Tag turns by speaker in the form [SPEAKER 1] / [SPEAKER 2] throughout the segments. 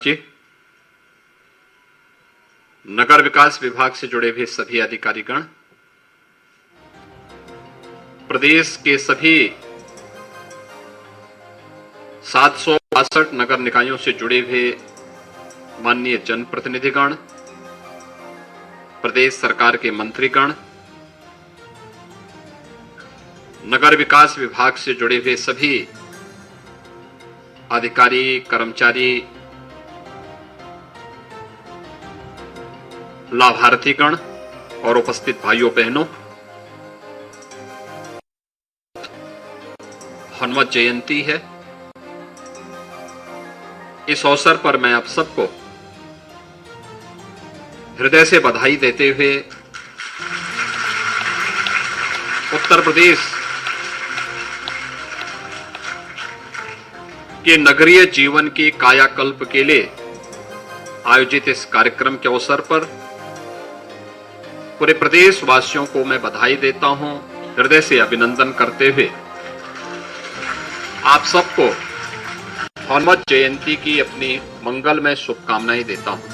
[SPEAKER 1] जी, नगर विकास विभाग से जुड़े हुए सभी अधिकारीगण, प्रदेश के सभी 762 नगर निकायों से जुड़े हुए माननीय जनप्रतिनिधिगण, प्रदेश सरकार के मंत्रीगण, नगर विकास विभाग से जुड़े हुए सभी अधिकारी, कर्मचारी, लाभार्थीगण और उपस्थित भाइयों बहनों, हनुमत जयंती है। इस अवसर पर मैं आप सबको हृदय से बधाई देते हुए उत्तर प्रदेश के नगरीय जीवन के कायाकल्प के लिए आयोजित इस कार्यक्रम के अवसर पर पूरे प्रदेश वासियों को मैं बधाई देता हूं, हृदय से अभिनंदन करते हुए आप सबको हनुमत जयंती की अपनी मंगलमय शुभकामनाएं देता हूं।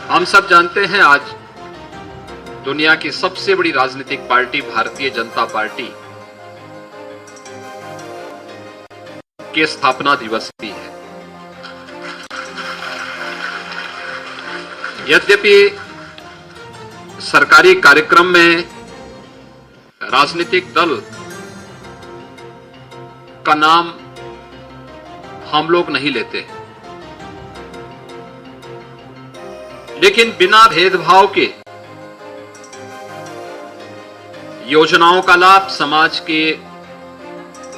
[SPEAKER 1] हम सब जानते हैं आज दुनिया की सबसे बड़ी राजनीतिक पार्टी भारतीय जनता पार्टी के स्थापना दिवस भी है। यद्यपि सरकारी कार्यक्रम में राजनीतिक दल का नाम हम लोग नहीं लेते, लेकिन बिना भेदभाव के योजनाओं का लाभ समाज के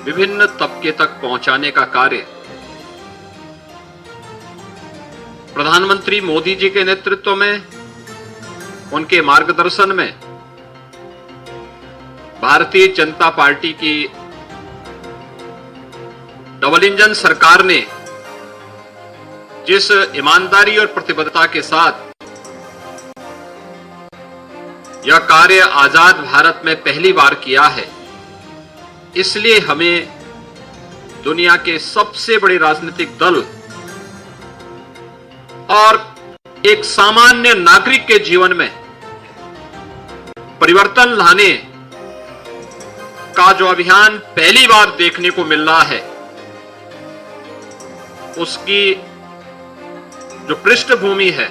[SPEAKER 1] विभिन्न तबके तक पहुंचाने का कार्य प्रधानमंत्री मोदी जी के नेतृत्व में, उनके मार्गदर्शन में भारतीय जनता पार्टी की डबल इंजन सरकार ने जिस ईमानदारी और प्रतिबद्धता के साथ यह कार्य आजाद भारत में पहली बार किया है, इसलिए हमें दुनिया के सबसे बड़े राजनीतिक दल और एक सामान्य नागरिक के जीवन में परिवर्तन लाने का जो अभियान पहली बार देखने को मिल रहा है, उसकी जो पृष्ठभूमि है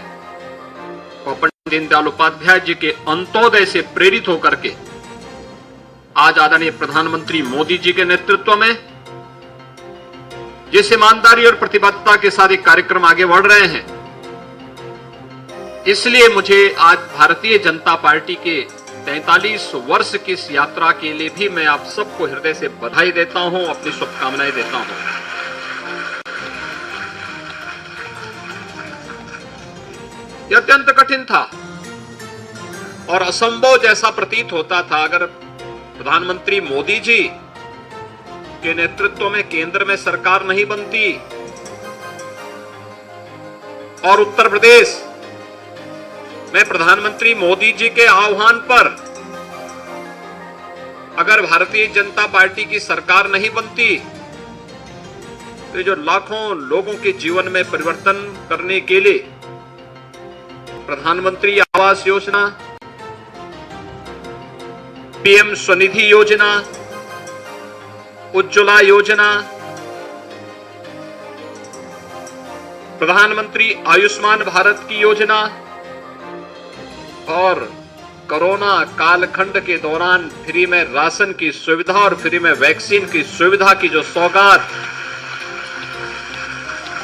[SPEAKER 1] वो पंडित दीनदयाल उपाध्याय जी के अंत्योदय से प्रेरित होकर के आज आदरणीय प्रधानमंत्री मोदी जी के नेतृत्व में जिस ईमानदारी और प्रतिबद्धता के साथ एक कार्यक्रम आगे बढ़ रहे हैं, इसलिए मुझे आज भारतीय जनता पार्टी के 43 वर्ष की इस यात्रा के लिए भी मैं आप सबको हृदय से बधाई देता हूं, अपनी शुभकामनाएं देता हूं। यह अत्यंत कठिन था और असंभव जैसा प्रतीत होता था अगर प्रधानमंत्री मोदी जी के नेतृत्व में केंद्र में सरकार नहीं बनती और उत्तर प्रदेश में प्रधानमंत्री मोदी जी के आह्वान पर अगर भारतीय जनता पार्टी की सरकार नहीं बनती तो जो लाखों लोगों के जीवन में परिवर्तन करने के लिए प्रधानमंत्री आवास योजना, पीएम स्वनिधि योजना, उज्ज्वला योजना, प्रधानमंत्री आयुष्मान भारत की योजना और कोरोना कालखंड के दौरान फ्री में राशन की सुविधा और फ्री में वैक्सीन की सुविधा की जो सौगात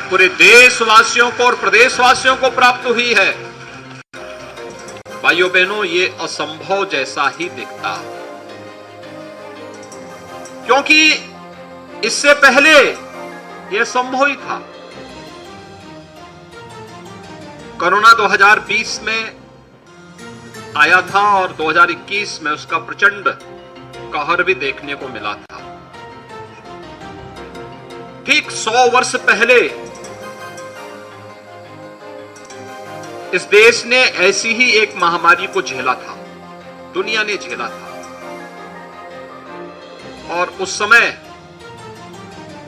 [SPEAKER 1] पूरे देशवासियों को और प्रदेशवासियों को प्राप्त हुई है, भाइयों बहनों, ये असंभव जैसा ही दिखता, क्योंकि इससे पहले यह संभव ही था। कोरोना 2020 में आया था और 2021 में उसका प्रचंड कहर भी देखने को मिला था। ठीक 100 वर्ष पहले इस देश ने ऐसी ही एक महामारी को झेला था, दुनिया ने झेला था, और उस समय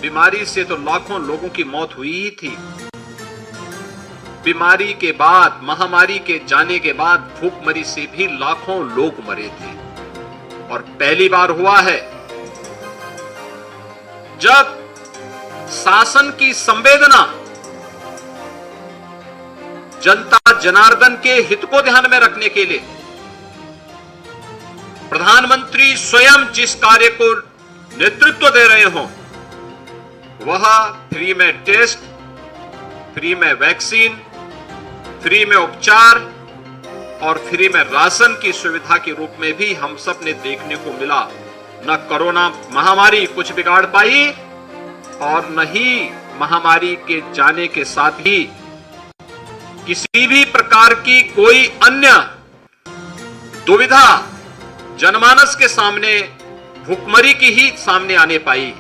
[SPEAKER 1] बीमारी से तो लाखों लोगों की मौत हुई ही थी। बीमारी के बाद, महामारी के जाने के बाद भूखमरी से भी लाखों लोग मरे थे। और पहली बार हुआ है जब शासन की संवेदना जनता जनार्दन के हित को ध्यान में रखने के लिए प्रधानमंत्री स्वयं जिस कार्य को नेतृत्व दे रहे हों, वह फ्री में टेस्ट, फ्री में वैक्सीन, फ्री में उपचार और फ्री में राशन की सुविधा के रूप में भी हम सब ने देखने को मिला। न कोरोना महामारी कुछ बिगाड़ पाई और न ही महामारी के जाने के साथ ही किसी भी प्रकार की कोई अन्य दुविधा जनमानस के सामने भूखमरी की ही सामने आने पाई।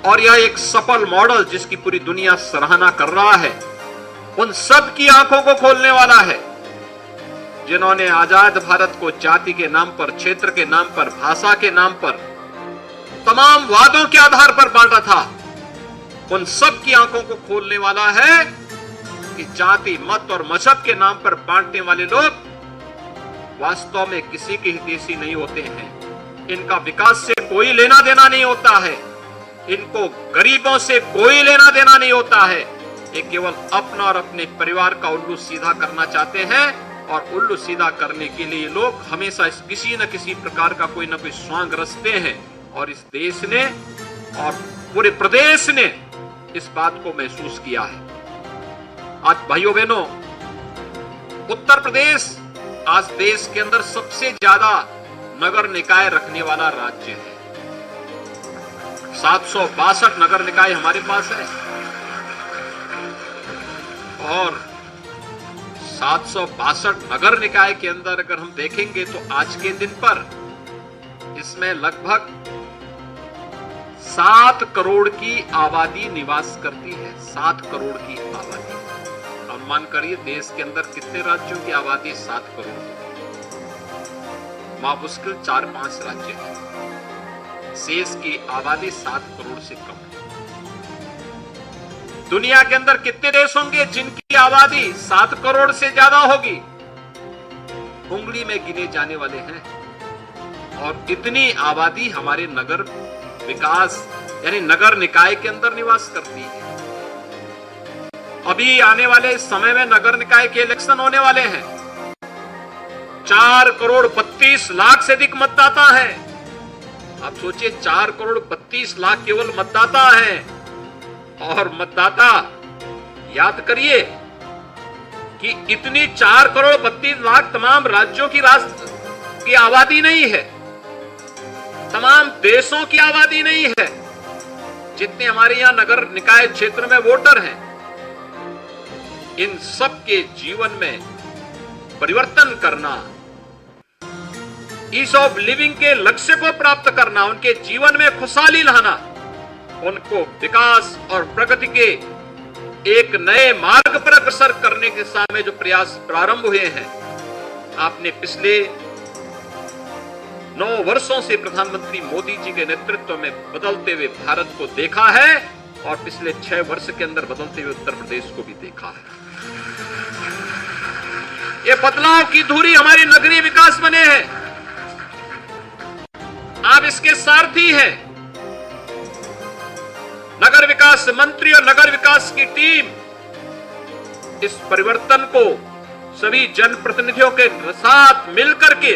[SPEAKER 1] और यह एक सफल मॉडल जिसकी पूरी दुनिया सराहना कर रहा है, उन सब की आंखों को खोलने वाला है जिन्होंने आजाद भारत को जाति के नाम पर, क्षेत्र के नाम पर, भाषा के नाम पर, तमाम वादों के आधार पर बांटा था। उन सब की आंखों को खोलने वाला है कि जाति, मत और मजहब के नाम पर बांटने वाले लोग वास्तव में किसी के हितैषी नहीं होते हैं। इनका विकास से कोई लेना देना नहीं होता है, इनको गरीबों से कोई लेना देना नहीं होता है। ये केवल अपना और अपने परिवार का उल्लू सीधा करना चाहते हैं और उल्लू सीधा करने के लिए लोग हमेशा किसी न किसी प्रकार का कोई न कोई स्वांग रचते हैं। और इस देश ने और पूरे प्रदेश ने इस बात को महसूस किया है। आज भाइयों बहनों, उत्तर प्रदेश आज देश के अंदर सबसे ज्यादा नगर निकाय रखने वाला राज्य है। 762 नगर निकाय हमारे पास है और 762 नगर निकाय के अंदर अगर हम देखेंगे तो आज के दिन पर इसमें लगभग 7 करोड़ की आबादी निवास करती है। 7 करोड़ की आबादी। अनुमान करिए देश के अंदर कितने राज्यों की आबादी 7 करोड़ की? मुश्किल 4-5 राज्य है। शेष की आबादी 7 करोड़ से कम है। दुनिया के अंदर कितने देश होंगे जिनकी आबादी 7 करोड़ से ज्यादा होगी? उंगली में गिने जाने वाले हैं। और इतनी आबादी हमारे नगर विकास यानी नगर निकाय के अंदर निवास करती है। अभी आने वाले समय में नगर निकाय के इलेक्शन होने वाले हैं। 4 करोड़ 32 लाख से अधिक मतदाता हैं। आप सोचिए 4 करोड़ 32 लाख केवल मतदाता हैं। और मतदाता याद करिए कि इतनी 4 करोड़ 32 लाख तमाम राज्यों की आबादी नहीं है, तमाम देशों की आबादी नहीं है। जितने हमारे यहां नगर निकाय क्षेत्र में वोटर हैं, इन सब के जीवन में परिवर्तन करना, ईज ऑफ लिविंग के लक्ष्य को प्राप्त करना, उनके जीवन में खुशहाली लाना, उनको विकास और प्रगति के एक नए मार्ग पर अग्रसर करने के सामने जो प्रयास प्रारंभ हुए हैं, आपने पिछले 9 वर्षों से प्रधानमंत्री मोदी जी के नेतृत्व में बदलते हुए भारत को देखा है और पिछले 6 वर्ष के अंदर बदलते हुए उत्तर प्रदेश को भी देखा है। ये बदलाव की धुरी हमारे नगरीय विकास बने हैं। आप इसके सारथी हैं। नगर विकास मंत्री और नगर विकास की टीम इस परिवर्तन को सभी जनप्रतिनिधियों के साथ मिलकर के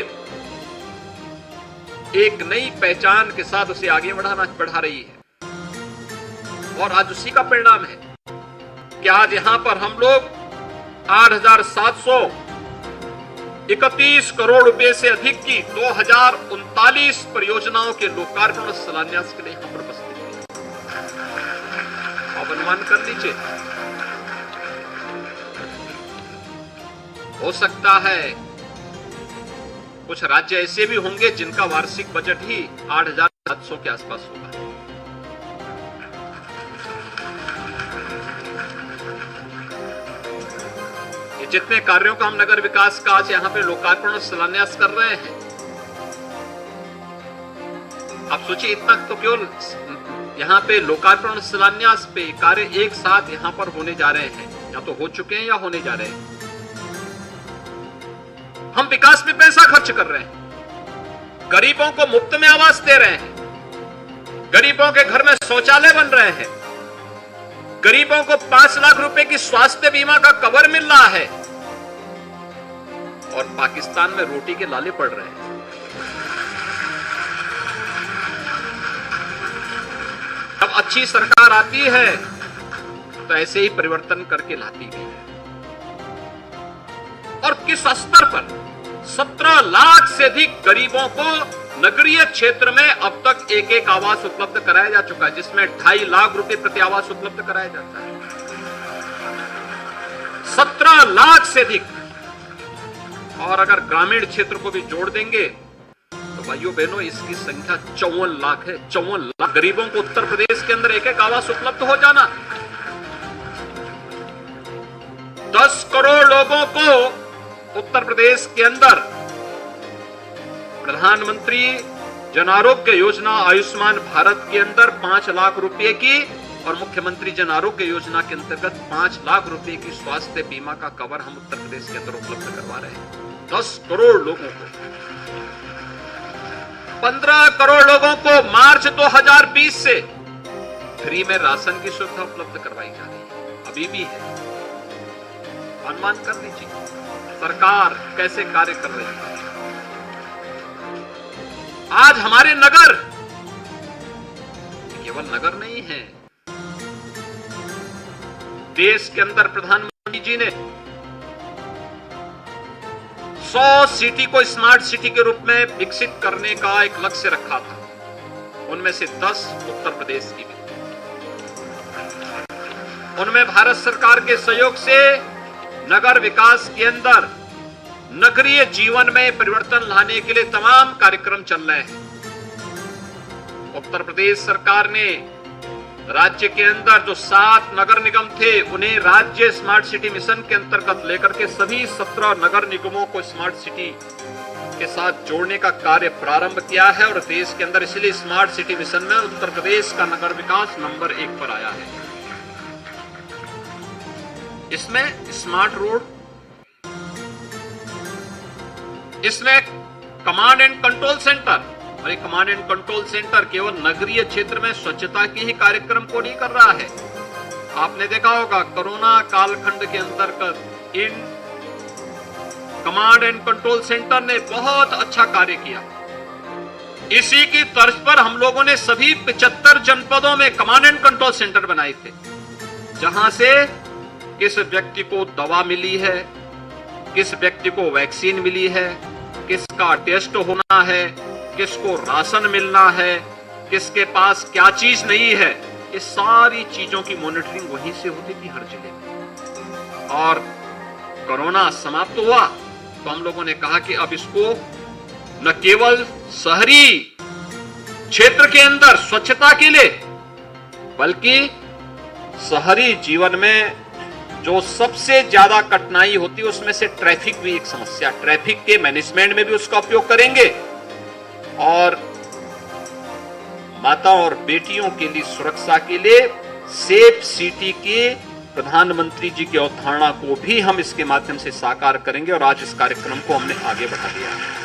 [SPEAKER 1] एक नई पहचान के साथ उसे आगे बढ़ा रही है। और आज उसी का परिणाम है कि आज यहां पर हम लोग 8,731 करोड़ रुपए से अधिक की 2039 परियोजनाओं के लोकार्पण और शिलान्यास के लिए यहां पर उपस्थित हैं। आप अनुमान कर लीजिए, हो सकता है कुछ राज्य ऐसे भी होंगे जिनका वार्षिक बजट ही 8,700 के आसपास होगा। ये जितने कार्यों का हम नगर विकास का आज यहां पे लोकार्पण और शिलान्यास कर रहे हैं, आप सोचिए इतना तो केवल यहाँ पे लोकार्पण शिलान्यास पे कार्य एक साथ यहाँ पर होने जा रहे हैं, या तो हो चुके हैं या होने जा रहे हैं। हम विकास में पैसा खर्च कर रहे हैं, गरीबों को मुफ्त में आवास दे रहे हैं, गरीबों के घर में शौचालय बन रहे हैं, गरीबों को 5 लाख रुपए की स्वास्थ्य बीमा का कवर मिल रहा है, और पाकिस्तान में रोटी के लाले पड़ रहे हैं। अब अच्छी सरकार आती है तो ऐसे ही परिवर्तन करके लाती भी है। और किस स्तर पर 17 लाख से अधिक गरीबों को नगरीय क्षेत्र में अब तक एक आवास उपलब्ध कराया जा चुका है, जिसमें 2.5 लाख रुपए प्रति आवास उपलब्ध कराया जाता है। 17 लाख से अधिक। और अगर ग्रामीण क्षेत्र को भी जोड़ देंगे तो भाइयों बहनों इसकी संख्या 54 लाख है। 54 लाख गरीबों को उत्तर प्रदेश के अंदर एक आवास उपलब्ध हो जाना। 10 करोड़ लोगों को उत्तर प्रदेश के अंदर प्रधानमंत्री जन आरोग्य योजना आयुष्मान भारत के अंदर 5 लाख रुपए की और मुख्यमंत्री जन आरोग्य योजना के अंतर्गत 5 लाख रुपए की स्वास्थ्य बीमा का कवर हम उत्तर प्रदेश के अंदर उपलब्ध करवा रहे हैं। 10 करोड़ लोगों को। 15 करोड़ लोगों को मार्च 2020 से फ्री में राशन की सुविधा उपलब्ध करवाई जा रही है, अभी भी है। अनुमान कर लीजिए सरकार कैसे कार्य कर रही है। आज हमारे नगर केवल नगर नहीं है, देश के अंदर प्रधानमंत्री जी ने 100 सिटी को स्मार्ट सिटी के रूप में विकसित करने का एक लक्ष्य रखा था। उनमें से 10 उत्तर प्रदेश की भी। उनमें भारत सरकार के सहयोग से नगर विकास के अंदर नगरीय जीवन में परिवर्तन लाने के लिए तमाम कार्यक्रम चल रहे हैं। उत्तर प्रदेश सरकार ने राज्य के अंदर जो 7 नगर निगम थे उन्हें राज्य स्मार्ट सिटी मिशन के अंतर्गत लेकर के सभी 17 नगर निगमों को स्मार्ट सिटी के साथ जोड़ने का कार्य प्रारंभ किया है। और देश के अंदर इसलिए स्मार्ट सिटी मिशन में उत्तर प्रदेश का नगर विकास नंबर 1 पर आया है। इसमें स्मार्ट रोड, इसमें कमांड एंड कंट्रोल सेंटर, और ये कमांड एंड कंट्रोल सेंटर केवल नगरीय क्षेत्र में स्वच्छता की ही कार्यक्रम को नहीं कर रहा है। आपने देखा होगा कोरोना कालखंड के अंतर्गत in command and control centre ने बहुत अच्छा कार्य किया। इसी की तर्ज पर हम लोगों ने सभी 75 जनपदों में कमांड एंड कंट्रोल सेंटर बनाए थे, जहां से किस व्यक्ति को दवा मिली है, किस व्यक्ति को वैक्सीन मिली है, किसका टेस्ट होना है, किसको राशन मिलना है, किसके पास क्या चीज नहीं है, ये सारी चीजों की मॉनिटरिंग वहीं से होती थी हर जिले में। और कोरोना समाप्त हुआ तो हम लोगों ने कहा कि अब इसको न केवल शहरी क्षेत्र के अंदर स्वच्छता के लिए, बल्कि शहरी जीवन में जो सबसे ज्यादा कठिनाई होती है उसमें से ट्रैफिक भी एक समस्या, ट्रैफिक के मैनेजमेंट में भी उसका उपयोग करेंगे। और माता और बेटियों के लिए सुरक्षा के लिए सेफ सिटी के प्रधानमंत्री जी की अवधारणा को भी हम इसके माध्यम से साकार करेंगे। और आज इस कार्यक्रम को हमने आगे बढ़ा दिया है।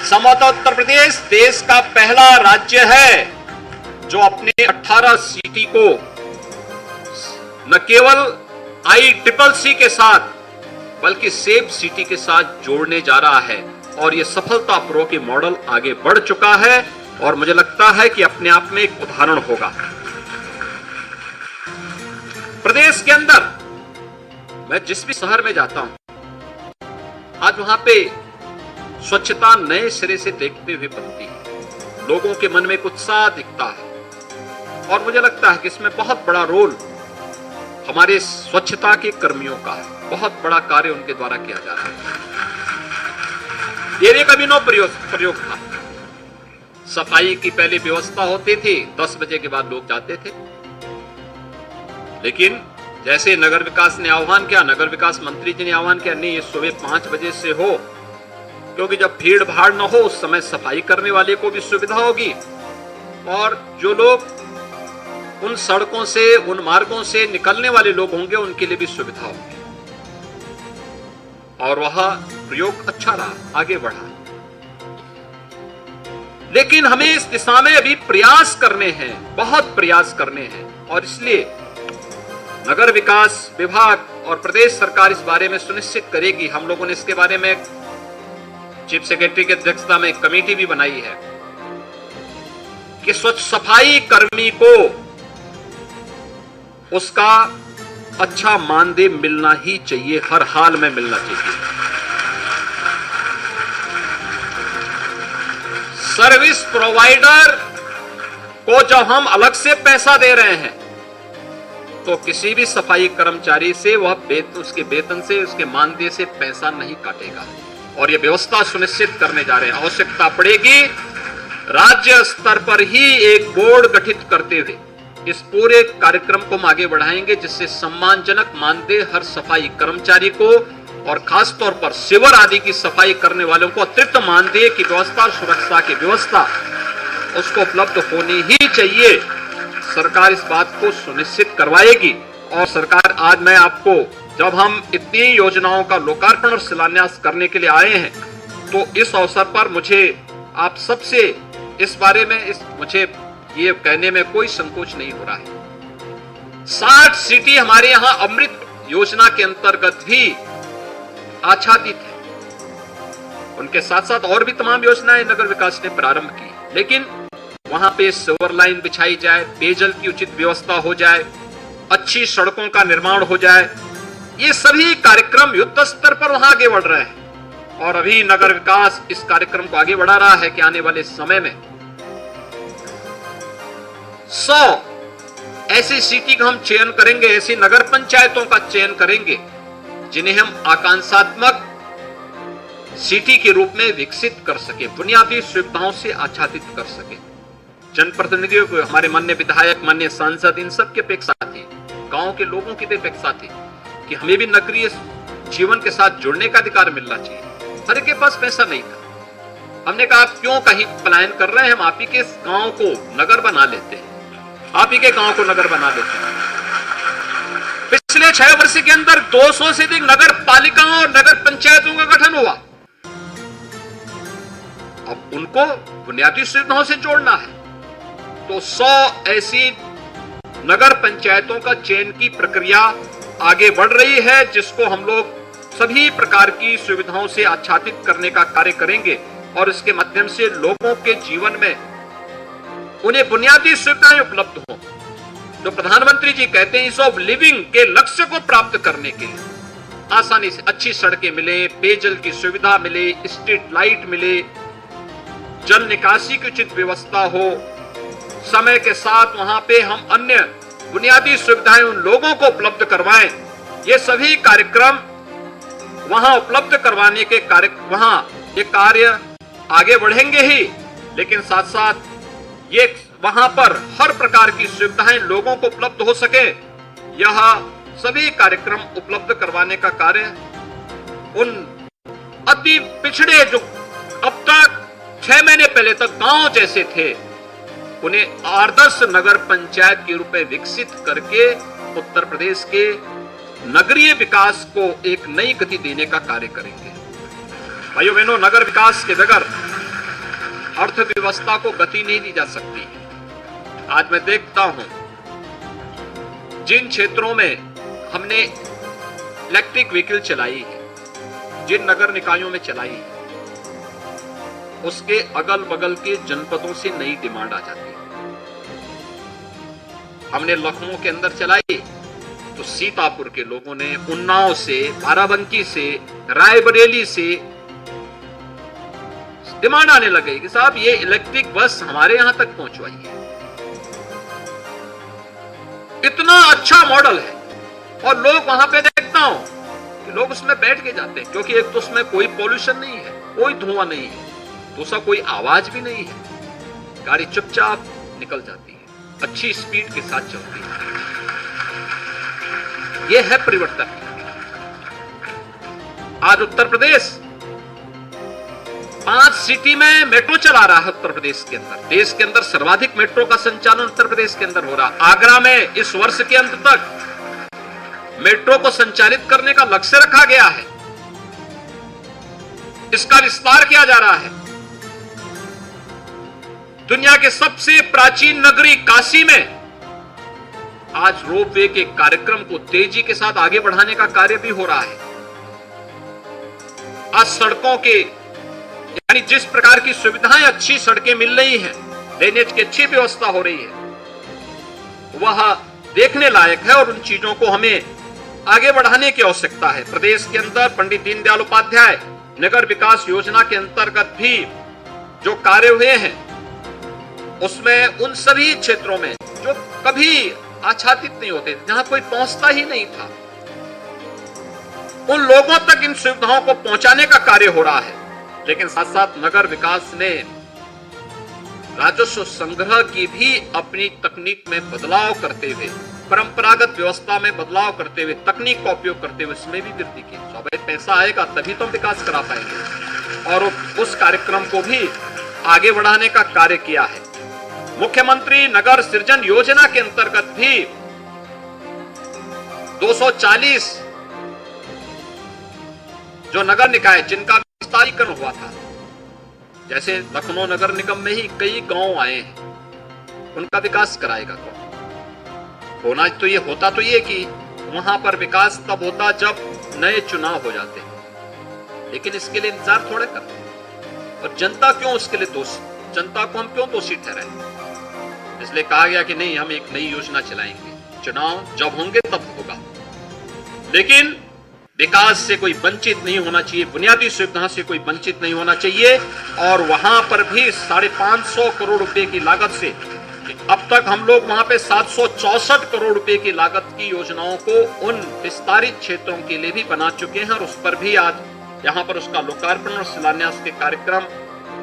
[SPEAKER 1] संभवतः उत्तर प्रदेश देश का पहला राज्य है जो अपने 18 सिटी को न केवल ICCC के साथ बल्कि सेफ सिटी के साथ जोड़ने जा रहा है। और यह सफलतापूर्वक मॉडल आगे बढ़ चुका है और मुझे लगता है कि अपने आप में एक उदाहरण होगा। प्रदेश के अंदर मैं जिस भी शहर में जाता हूं, आज वहां पे स्वच्छता नए सिरे से देखते हुए बनती है। लोगों के मन में एक उत्साह दिखता है और मुझे लगता है कि इसमें बहुत बड़ा रोल हमारे स्वच्छता के कर्मियों का है। बहुत बड़ा कार्य उनके द्वारा किया जा रहा है। ये एक अभिनव प्रयोग था। सफाई की पहले व्यवस्था होती थी, 10 बजे के बाद लोग जाते थे। लेकिन जैसे नगर विकास ने आह्वान किया, नगर विकास मंत्री जी ने आह्वान किया, नहीं ये सुबह 5 बजे से हो, क्योंकि जब भीड़ भाड़ न हो उस समय सफाई करने वाले को भी सुविधा होगी। और जो लोग उन सड़कों से, उन मार्गों से निकलने वाले लोग होंगे, उनके लिए भी सुविधा होगी। और वह प्रयोग अच्छा रहा, आगे बढ़ा। लेकिन हमें इस दिशा में अभी प्रयास करने हैं, बहुत प्रयास करने हैं। और इसलिए नगर विकास विभाग और प्रदेश सरकार इस बारे में सुनिश्चित करेगी। हम लोगों ने इसके बारे में चीफ सेक्रेटरी की अध्यक्षता में कमेटी भी बनाई है कि स्वच्छ सफाई कर्मी को उसका अच्छा मानदेय मिलना ही चाहिए, हर हाल में मिलना चाहिए। सर्विस प्रोवाइडर को जब हम अलग से पैसा दे रहे हैं तो किसी भी सफाई कर्मचारी से वह उसके वेतन से, उसके मानदेय से पैसा नहीं काटेगा। और यह व्यवस्था सुनिश्चित करने जा रहे हैं। आवश्यकता पड़ेगी राज्य स्तर पर ही एक बोर्ड गठित करते हुए इस पूरे कार्यक्रम को हम आगे बढ़ाएंगे, जिससे सम्मानजनक मानदेय हर सफाई कर्मचारी को और खासतौर पर सीवर आदि की सफाई करने वालों को अतिरिक्त मानदेय की व्यवस्था, सुरक्षा की व्यवस्था उसको उपलब्ध होनी ही चाहिए। सरकार इस बात को सुनिश्चित करवाएगी। और सरकार, आज मैं आपको, जब हम इतनी योजनाओं का लोकार्पण और शिलान्यास करने के लिए आए हैं, तो इस अवसर पर मुझे आप सबसे इस बारे में मुझे ये कहने में कोई संकोच नहीं हो रहा है। 60 सिटी हमारे यहां अमृत योजना के अंतर्गत भी आच्छादित है। उनके साथ साथ और भी तमाम योजनाएं नगर विकास ने प्रारंभ की, लेकिन वहां पे सीवर लाइन बिछाई जाए, पेयजल की उचित व्यवस्था हो जाए, अच्छी सड़कों का निर्माण हो जाए, ये सभी कार्यक्रम युद्ध स्तर पर वहां आगे बढ़ रहे हैं। और अभी नगर विकास इस कार्यक्रम को आगे बढ़ा रहा है कि आने वाले समय में 100 ऐसी सिटी का हम चयन करेंगे, ऐसी नगर पंचायतों का चयन करेंगे जिन्हें हम आकांक्षात्मक सिटी के रूप में विकसित कर सके, बुनियादी सुविधाओं से आच्छादित कर सके। जनप्रतिनिधियों को, हमारे माननीय विधायक, माननीय सांसद, इन सब की अपेक्षा थी, गांव के लोगों की भी अपेक्षा थी कि हमें भी नगरीय जीवन के साथ जुड़ने का अधिकार मिलना चाहिए। हर एक के पास पैसा नहीं था। हमने कहा आप क्यों कहीं पलायन कर रहे हैं, हम आप ही के गांव को नगर बना लेते हैं, आप ही के गांव को नगर बना लेते हैं। पिछले 6 वर्ष के अंदर 200 से अधिक नगर पालिकाओं और नगर पंचायतों का गठन हुआ। अब उनको बुनियादी सुविधाओं से जोड़ना है, तो 100 ऐसी नगर पंचायतों का चयन की प्रक्रिया आगे बढ़ रही है, जिसको हम लोग सभी प्रकार की सुविधाओं से आच्छादित करने का कार्य करेंगे। और इसके माध्यम से लोगों के जीवन में उन्हें बुनियादी सुविधाएं उपलब्ध हों। जो प्रधानमंत्री जी कहते हैं ईज ऑफ लिविंग के लक्ष्य को प्राप्त करने के लिए आसानी से अच्छी सड़कें मिले, पेयजल की सुविधा मिले, स्ट्रीट लाइट मिले, जल निकासी की उचित व्यवस्था हो, समय के साथ वहां पे हम अन्य बुनियादी सुविधाएं उन लोगों को उपलब्ध करवाएं। ये सभी कार्यक्रम वहां उपलब्ध करवाने के कार्य आगे बढ़ेंगे ही, लेकिन साथ साथ ये वहां पर हर प्रकार की सुविधाएं लोगों को उपलब्ध हो सके, यह सभी कार्यक्रम उपलब्ध करवाने का कार्य उन अति पिछड़े जो अब तक 6 महीने पहले तक गांव जैसे थे, उन्हें आदर्श नगर पंचायत के रूप में विकसित करके उत्तर प्रदेश के नगरीय विकास को एक नई गति देने का कार्य करेंगे। भाइयों बहनों, नगर विकास के बगैर अर्थव्यवस्था को गति नहीं दी जा सकती। आज मैं देखता हूं जिन क्षेत्रों में हमने इलेक्ट्रिक व्हीकल चलाई है, जिन नगर निकायों में चलाई है, उसके अगल बगल के जनपदों से नई डिमांड आ जाती है। हमने लखनऊ के अंदर चलाई तो सीतापुर के लोगों ने, उन्नाव से, बाराबंकी से, रायबरेली से डिमांड आने लगे कि साहब ये इलेक्ट्रिक बस हमारे यहां तक पहुंचवाइए। इतना अच्छा मॉडल है और लोग वहां पे देखता हूं कि लोग उसमें बैठ के जाते हैं, क्योंकि एक तो उसमें कोई पॉल्यूशन नहीं है, कोई धुआं नहीं है, दूसरा कोई आवाज भी नहीं है, गाड़ी चुपचाप निकल जाती है, अच्छी स्पीड के साथ चलती है। यह है परिवर्तन। आज उत्तर प्रदेश 5 सिटी में मेट्रो चला रहा है उत्तर प्रदेश के अंदर। देश के अंदर सर्वाधिक मेट्रो का संचालन उत्तर प्रदेश के अंदर हो रहा है। आगरा में इस वर्ष के अंत तक मेट्रो को संचालित करने का लक्ष्य रखा गया है। इसका विस्तार किया जा रहा है। दुनिया के सबसे प्राचीन नगरी काशी में आज रोपवे के कार्यक्रम को तेजी के साथ आगे बढ़ाने का कार्य भी हो रहा है। आज सड़कों के यानी जिस प्रकार की सुविधाएं, अच्छी सड़कें मिल रही हैं, ड्रेनेज की अच्छी व्यवस्था हो रही है, वह देखने लायक है और उन चीजों को हमें आगे बढ़ाने की आवश्यकता है। प्रदेश के अंदर पंडित दीनदयाल उपाध्याय नगर विकास योजना के अंतर्गत भी जो कार्य हुए हैं, उसमें उन सभी क्षेत्रों में जो कभी आच्छादित नहीं होते, जहां कोई पहुंचता ही नहीं था, उन लोगों तक इन सुविधाओं को पहुंचाने का कार्य हो रहा है। लेकिन साथ साथ नगर विकास ने राजस्व संग्रह की भी अपनी तकनीक में बदलाव करते हुए, परंपरागत व्यवस्था में बदलाव करते हुए, तकनीक का उपयोग करते हुए उसमें भी वृद्धि की। स्वाभाविक पैसा आएगा तभी तो विकास करा पाएंगे, और उस कार्यक्रम को भी आगे बढ़ाने का कार्य किया है। मुख्यमंत्री नगर सृजन योजना के अंतर्गत भी 240 जो नगर निकाय जिनका विस्तारीकरण हुआ था, जैसे लखनऊ नगर निगम में ही कई गांव आए हैं, उनका विकास कराएगा कौन? होना तो ये होता तो ये कि वहां पर विकास तब होता जब नए चुनाव हो जाते हैं, लेकिन इसके लिए इंतजार थोड़े करते। और जनता क्यों उसके लिए दोषी, जनता को हम क्यों दोषी ठहराएं? इसलिए कहा गया कि नहीं, हम एक नई योजना चलाएंगे, चुनाव जब होंगे तब होगा, लेकिन विकास से कोई वंचित नहीं होना चाहिए, बुनियादी सुविधा से कोई वंचित नहीं होना चाहिए। और वहां पर भी 550 करोड़ रुपए की लागत से अब तक हम लोग वहां पे 764 करोड़ रुपए की लागत की योजनाओं को उन विस्तारित क्षेत्रों के लिए भी बना चुके हैं, और उस पर भी आज यहां पर उसका लोकार्पण और शिलान्यास के कार्यक्रम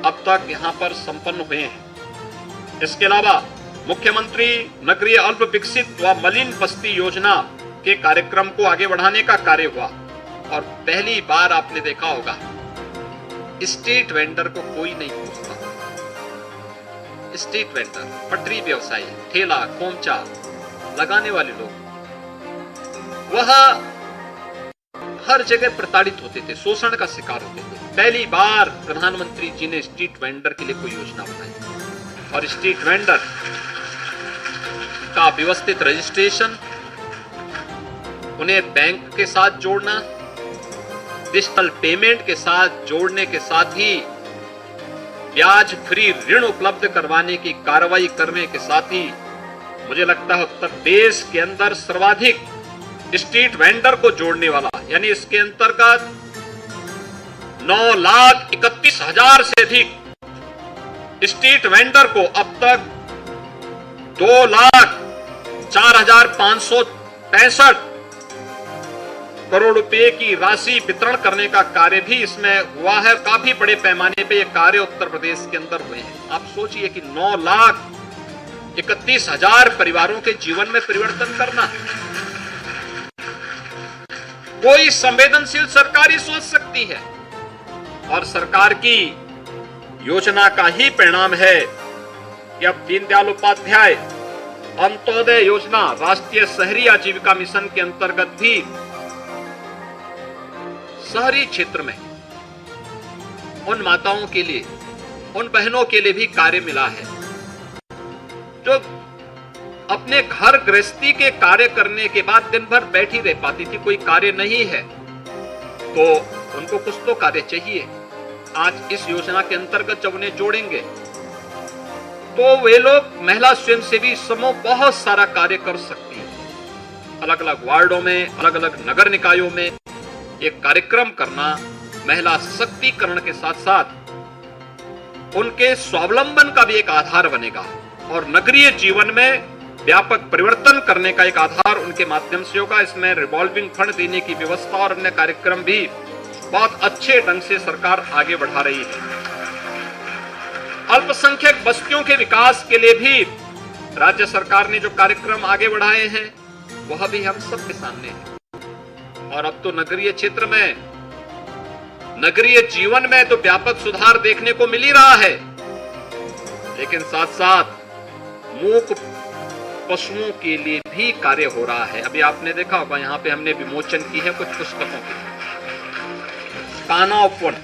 [SPEAKER 1] अब तक यहां पर संपन्न हुए हैं। इसके अलावा मुख्यमंत्री नगरीय अल्प विकसित व मलिन बस्ती योजना के कार्यक्रम को आगे बढ़ाने का कार्य हुआ, और पहली बार आपने देखा होगा स्ट्रीट वेंडर को कोई नहीं पूछता। स्ट्रीट वेंडर, पटरी व्यवसायी, ठेला खोमचा लगाने वाले लोग, वह हर जगह प्रताड़ित होते थे, शोषण का शिकार होते थे। पहली बार प्रधानमंत्री जी ने स्ट्रीट वेंडर के लिए कोई योजना बनाई, और स्ट्रीट वेंडर का व्यवस्थित रजिस्ट्रेशन, उन्हें बैंक के साथ जोड़ना, डिजिटल पेमेंट के साथ जोड़ने के साथ ही ब्याज फ्री ऋण उपलब्ध करवाने की कार्रवाई करने के साथ ही मुझे लगता है उत्तर प्रदेश के अंदर सर्वाधिक स्ट्रीट वेंडर को जोड़ने वाला, यानी इसके अंतर्गत 9,31,000 से अधिक स्ट्रीट वेंडर को अब तक 2,04,565 करोड़ रुपए की राशि वितरण करने का कार्य भी इसमें हुआ है। काफी बड़े पैमाने पे ये कार्य उत्तर प्रदेश के अंदर हुए हैं। आप सोचिए कि 9,31,000 परिवारों के जीवन में परिवर्तन करना, कोई संवेदनशील सरकार ही सोच सकती है, और सरकार की योजना का ही परिणाम है कि अब दीनदयाल उपाध्याय अंत्योदय योजना, राष्ट्रीय शहरी आजीविका मिशन के अंतर्गत भी शहरी क्षेत्र में उन माताओं के लिए, उन बहनों के लिए भी कार्य मिला है जो अपने घर गृहस्थी के कार्य करने के बाद दिन भर बैठी रह पाती थी, कोई कार्य नहीं है तो उनको कुछ तो कार्य चाहिए। आज इस योजना के अंतर्गत जब उन्हें जोड़ेंगे तो वे लोग, महिला स्वयंसेवी समूह बहुत सारा कार्य कर सकती है। अलग अलग वार्डों में, अलग अलग नगर निकायों में एक कार्यक्रम करना महिला सशक्तिकरण के साथ साथ उनके स्वावलंबन का भी एक आधार बनेगा, और नगरीय जीवन में व्यापक परिवर्तन करने का एक आधार उनके माध्यम से होगा। इसमें रिवॉल्विंग फंड देने की व्यवस्था और अन्य कार्यक्रम भी बहुत अच्छे ढंग से सरकार आगे बढ़ा रही है। अल्पसंख्यक बस्तियों के विकास के लिए भी राज्य सरकार ने जो कार्यक्रम आगे बढ़ाए हैं वह भी हम सबके सामने है। और अब तो नगरीय क्षेत्र में नगरीय जीवन में तो व्यापक सुधार देखने को मिल ही रहा है, लेकिन साथ साथ मूक पशुओं के लिए भी कार्य हो रहा है। अभी आपने देखा होगा, यहां पे हमने विमोचन की है कुछ पुस्तकों की। कान्हा उपवन,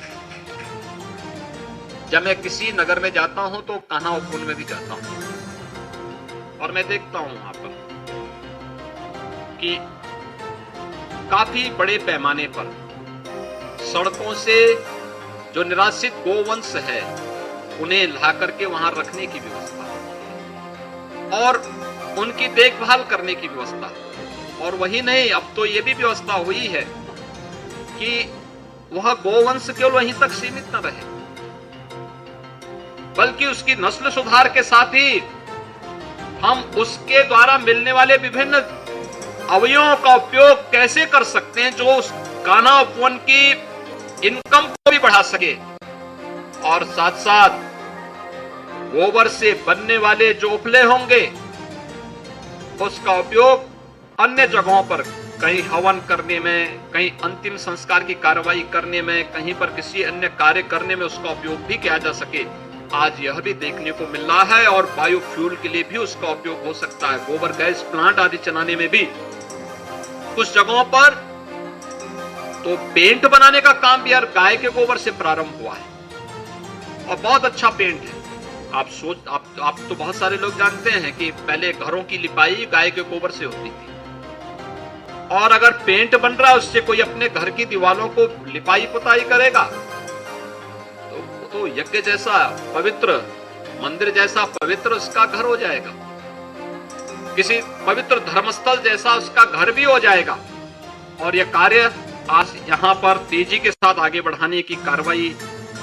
[SPEAKER 1] जब मैं किसी नगर में जाता हूं तो कान्हा उपवन में भी जाता हूं और मैं देखता हूं वहां पर कि काफी बड़े पैमाने पर सड़कों से जो निराश्रित गोवंश है उन्हें ला करके वहां रखने की व्यवस्था और उनकी देखभाल करने की व्यवस्था। और वही नहीं, अब तो यह भी व्यवस्था हुई है कि वह गोवंश केवल वहीं तक सीमित न रहे, बल्कि उसकी नस्ल सुधार के साथ ही हम उसके द्वारा मिलने वाले विभिन्न अवयवों का उपयोग कैसे कर सकते हैं जो उस कान्हा उपवन की इनकम को भी बढ़ा सके, और साथ साथ गोबर से बनने वाले जो उपले होंगे उसका उपयोग अन्य जगहों पर, कहीं हवन करने में, कहीं अंतिम संस्कार की कार्रवाई करने में, कहीं पर किसी अन्य कार्य करने में उसका उपयोग भी किया जा सके। आज यह भी देखने को मिल रहा है और बायोफ्यूल के लिए भी उसका उपयोग हो सकता है। गोबर गैस प्लांट आदि चलाने में भी कुछ जगहों पर तो पेंट बनाने का काम भी यार गाय के गोबर से प्रारंभ हुआ है और बहुत अच्छा पेंट है। आप तो बहुत सारे लोग जानते हैं कि पहले घरों की लिपाई गाय के गोबर से होती थी, और अगर पेंट बन रहा है उससे कोई अपने घर की दीवारों को लिपाई पुताई करेगा तो यज्ञ जैसा पवित्र, मंदिर जैसा पवित्र उसका घर हो जाएगा, किसी पवित्र धर्मस्थल जैसा उसका घर भी हो जाएगा। और यह कार्य आज यहाँ पर तेजी के साथ आगे बढ़ाने की कार्रवाई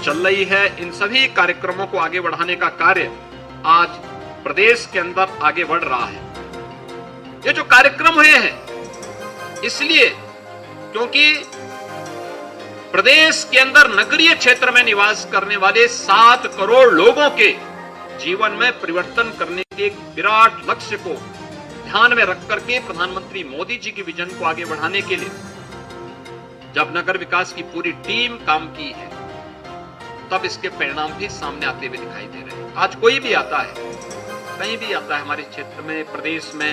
[SPEAKER 1] चल रही है। इन सभी कार्यक्रमों को आगे बढ़ाने का कार्य आज प्रदेश के अंदर आगे बढ़ रहा है। ये जो कार्यक्रम हुए हैं इसलिए क्योंकि प्रदेश के अंदर नगरीय क्षेत्र में निवास करने वाले 7 करोड़ लोगों के जीवन में परिवर्तन करने के एक विराट लक्ष्य को ध्यान में रख करके प्रधानमंत्री मोदी जी की विजन को आगे बढ़ाने के लिए जब नगर विकास की पूरी टीम काम की है, तब इसके परिणाम भी सामने आते हुए दिखाई दे रहे हैं। आज कोई भी आता है, कहीं भी आता है हमारे क्षेत्र में, प्रदेश में,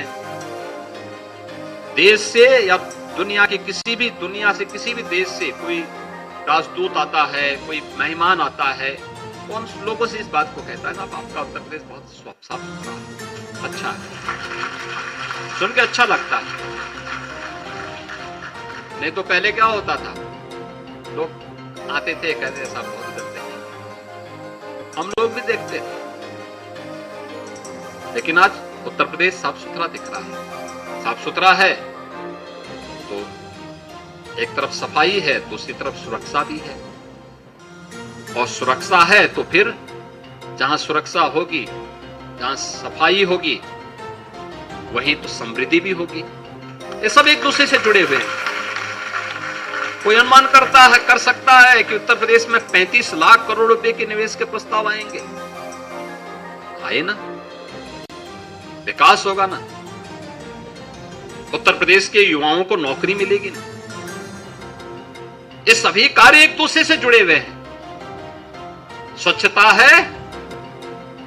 [SPEAKER 1] देश से या दुनिया से किसी भी देश से कोई राजदूत आता है, कोई मेहमान आता है, उन लोगों से इस बात को कहता है ना, आपका उत्तर प्रदेश बहुत साफ सुथरा है, अच्छा है, सुन के अच्छा लगता है। नहीं तो पहले क्या होता था, लोग आते थे कहते साहब बहुत गंदे हैं, हम लोग भी देखते थे, लेकिन आज उत्तर प्रदेश साफ सुथरा दिख रहा है। साफ सुथरा है तो एक तरफ सफाई है, दूसरी तरफ सुरक्षा भी है, और सुरक्षा है तो फिर जहां सुरक्षा होगी, जहां सफाई होगी, वहीं तो समृद्धि भी होगी। ये सब एक दूसरे से जुड़े हुए हैं। कोई अनुमान कर सकता है कि उत्तर प्रदेश में 35 लाख करोड़ रुपए के निवेश के प्रस्ताव आएंगे? आए ना, विकास होगा ना, उत्तर प्रदेश के युवाओं को नौकरी मिलेगी ना। ये सभी कार्य एक दूसरे से जुड़े हुए हैं। स्वच्छता है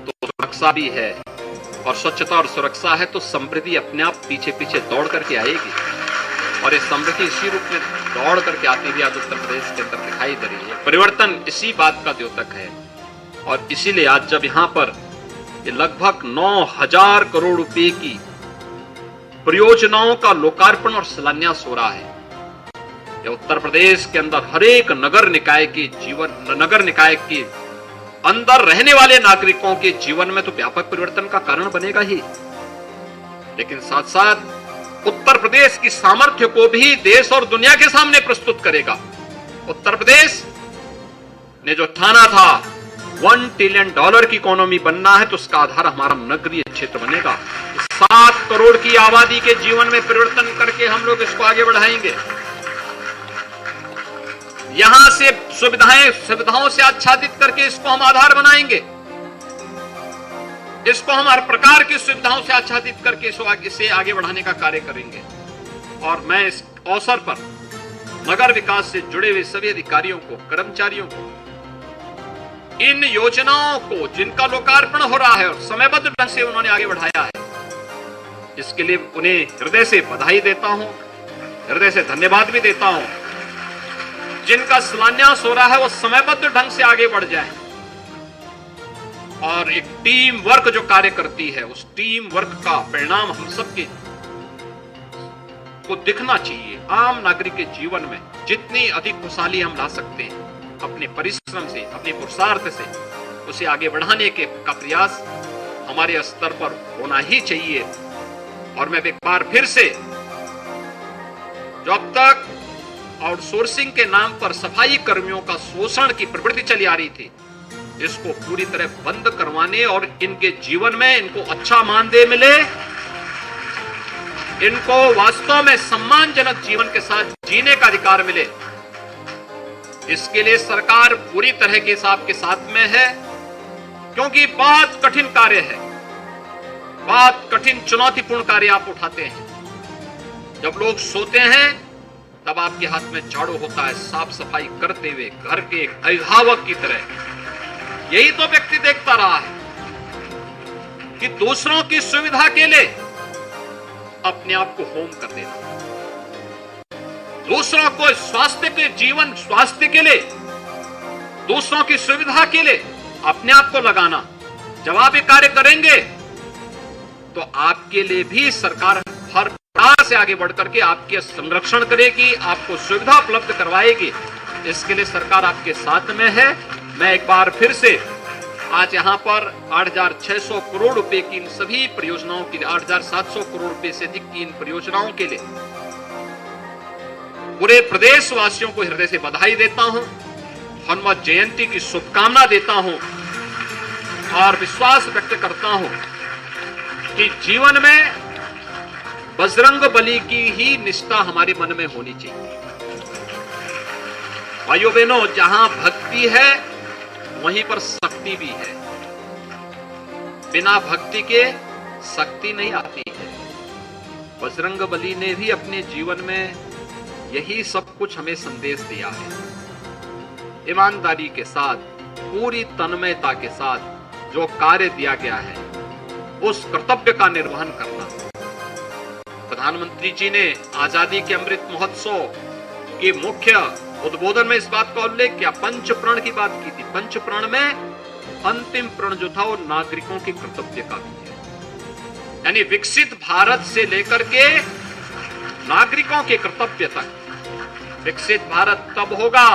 [SPEAKER 1] तो सुरक्षा भी है, और स्वच्छता और सुरक्षा है तो समृद्धि अपने आप पीछे पीछे दौड़ करके आएगी, और ये समृद्धि इसी रूप में दौड़ करके आती हुई आज उत्तर प्रदेश के अंदर दिखाई दे रही है। परिवर्तन इसी बात का द्योतक है, और इसीलिए आज जब यहां पर ये लगभग 9,000 करोड़ रुपए की परियोजनाओं का लोकार्पण और शिलान्यास हो रहा है, ये उत्तर प्रदेश के अंदर हर एक नगर निकाय के अंदर रहने वाले नागरिकों के जीवन में तो व्यापक परिवर्तन का कारण बनेगा ही, लेकिन साथ साथ उत्तर प्रदेश की सामर्थ्य को भी देश और दुनिया के सामने प्रस्तुत करेगा। उत्तर प्रदेश ने जो ठाना था $1 ट्रिलियन की इकोनॉमी बनना है, तो उसका आधार हमारा नगरीय क्षेत्र बनेगा। 7 करोड़ की आबादी के जीवन में परिवर्तन करके हम लोग इसको आगे बढ़ाएंगे। यहां से सुविधाओं से आच्छादित करके इसको हम आधार बनाएंगे, इसको हम हर प्रकार की सुविधाओं से आच्छादित करके इसे आगे बढ़ाने का कार्य करेंगे। और मैं इस अवसर पर नगर विकास से जुड़े हुए सभी अधिकारियों को, कर्मचारियों को, इन योजनाओं को जिनका लोकार्पण हो रहा है और समयबद्ध ढंग से उन्होंने आगे बढ़ाया है, इसके लिए उन्हें हृदय से बधाई देता हूं, हृदय से धन्यवाद भी देता हूं। जिनका शिलान्यास हो रहा है वो समयबद्ध ढंग से आगे बढ़ जाए और एक टीम वर्क जो कार्य करती है, उस टीम वर्क का परिणाम हम सबके को दिखना चाहिए। आम नागरिक के जीवन में जितनी अधिक खुशहाली हम ला सकते हैं अपने परिश्रम से, अपने पुरुषार्थ से, उसे आगे बढ़ाने का प्रयास हमारे स्तर पर होना ही चाहिए। और मैं एक बार फिर से, जब तक आउटसोर्सिंग के नाम पर सफाई कर्मियों का शोषण की प्रवृत्ति चली आ रही थी, इसको पूरी तरह बंद करवाने और इनके जीवन में इनको अच्छा मानदेय मिले, इनको वास्तव में सम्मानजनक जीवन के साथ जीने का अधिकार मिले, इसके लिए सरकार पूरी तरह के आपके साथ में है। क्योंकि बहुत कठिन कार्य है, बहुत कठिन चुनौतीपूर्ण कार्य आप उठाते हैं। जब लोग सोते हैं तब आपके हाथ में झाड़ू होता है, साफ सफाई करते हुए घर के एक अभिभावक की तरह। यही तो व्यक्ति देखता रहा है कि दूसरों की सुविधा के लिए अपने आप को होम कर देना, दूसरों को स्वास्थ्य के लिए, दूसरों की सुविधा के लिए अपने आप को लगाना। जब आप ये कार्य करेंगे तो आपके लिए भी सरकार हर प्रकार से आगे बढ़कर के आपके संरक्षण करेगी, आपको सुविधा उपलब्ध करवाएगी। इसके लिए सरकार आपके साथ में है। मैं एक बार फिर से आज यहां पर 8,600 करोड़ रुपए की इन सभी परियोजनाओं के लिए, 8,700 करोड़ रुपए से अधिक की इन परियोजनाओं के लिए पूरे प्रदेश वासियों को हृदय से बधाई देता हूं, हनुमत जयंती की शुभकामना देता हूं और विश्वास व्यक्त करता हूं कि जीवन में बजरंग बली की ही निष्ठा हमारे मन में होनी चाहिए। भाइयों बहनों, जहां भक्ति है वहीं पर शक्ति भी है। बिना भक्ति के शक्ति नहीं आती है। बजरंग बली ने भी अपने जीवन में यही सब कुछ हमें संदेश दिया है। ईमानदारी के साथ, पूरी तन्मयता के साथ जो कार्य दिया गया है उस कर्तव्य का निर्वहन करना। प्रधानमंत्री जी ने आजादी के अमृत महोत्सव के मुख्य उद्बोधन में इस बात का उल्लेख किया, पंच प्रण की बात की थी। पंच प्रण में अंतिम प्रण जो था वो नागरिकों के कर्तव्य का भी है। यानी विकसित भारत से लेकर के नागरिकों के कर्तव्य तक। विकसित भारत तब होगा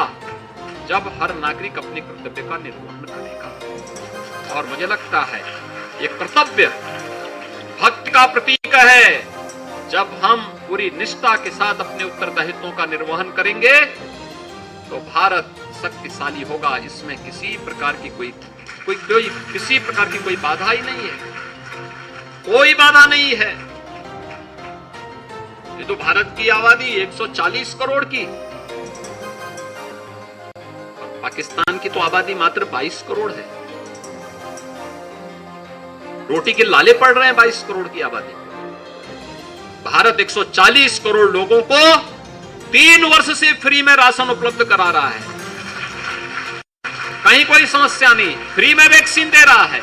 [SPEAKER 1] जब हर नागरिक अपने कर्तव्य का निर्वहन करेगा। और मुझे लगता है ये कर्तव्य भक्ति का प्रतीक है। जब हम पूरी निष्ठा के साथ अपने उत्तरदायित्वों का निर्वहन करेंगे तो भारत शक्तिशाली होगा। इसमें किसी प्रकार की किसी प्रकार की कोई बाधा ही नहीं है, कोई बाधा नहीं है। ये तो भारत की आबादी 140 करोड़ की, पाकिस्तान की तो आबादी मात्र 22 करोड़ है। रोटी के लाले पड़ रहे हैं 22 करोड़ की आबादी। भारत 140 करोड़ लोगों को 3 वर्ष से फ्री में राशन उपलब्ध करा रहा है। कहीं कोई समस्या नहीं, फ्री में वैक्सीन दे रहा है,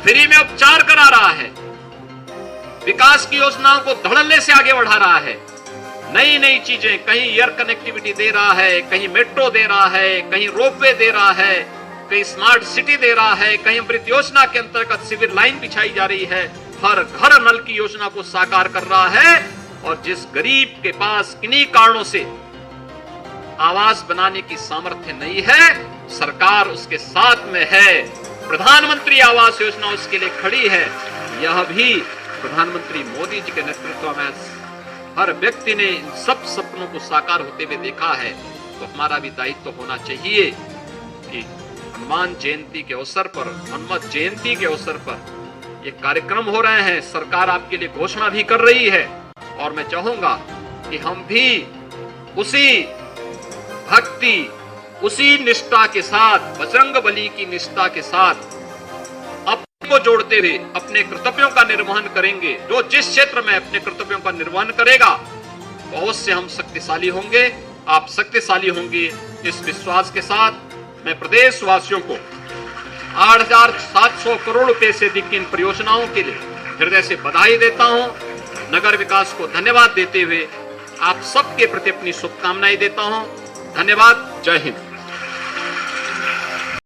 [SPEAKER 1] फ्री में उपचार करा रहा है, विकास की योजनाओं को धड़ल्ले से आगे बढ़ा रहा है। नई नई चीजें, कहीं एयर कनेक्टिविटी दे रहा है, कहीं मेट्रो दे रहा है, कहीं रोपवे दे रहा है, कहीं स्मार्ट सिटी दे रहा है, कहीं अमृत योजना के अंतर्गत सिविल लाइन बिछाई जा रही है, हर घर नल की योजना को साकार कर रहा है। और जिस गरीब के पास किन्हीं कारणों से आवास बनाने की सामर्थ्य नहीं है, सरकार उसके साथ में है। प्रधानमंत्री आवास योजना उसके लिए खड़ी है। यह भी प्रधानमंत्री मोदी जी के नेतृत्व में हर व्यक्ति ने इन सब सपनों को साकार होते हुए देखा है। तो हमारा भी दायित्व होना चाहिए कि हनुमान जयंती के अवसर पर, हनुमत जयंती के अवसर पर ये कार्यक्रम हो रहे हैं, सरकार आपके लिए घोषणा भी कर रही है। और मैं चाहूंगा कि हम भी उसी भक्ति, उसी निष्ठा के साथ, बजरंग बली की निष्ठा के साथ अपने को जोड़ते हुए अपने कर्तव्यों का निर्वहन करेंगे। जो जिस क्षेत्र में अपने कर्तव्यों का निर्वहन करेगा तो अवश्य हम शक्तिशाली होंगे, आप शक्तिशाली होंगे। इस विश्वास के साथ मैं प्रदेश वासियों को 8,700 करोड़ रुपए से अधिक की इन परियोजनाओं के लिए हृदय से बधाई देता हूं। नगर विकास को धन्यवाद देते हुए आप सबके प्रति अपनी शुभकामनाएं देता हूं। धन्यवाद। जय हिंद।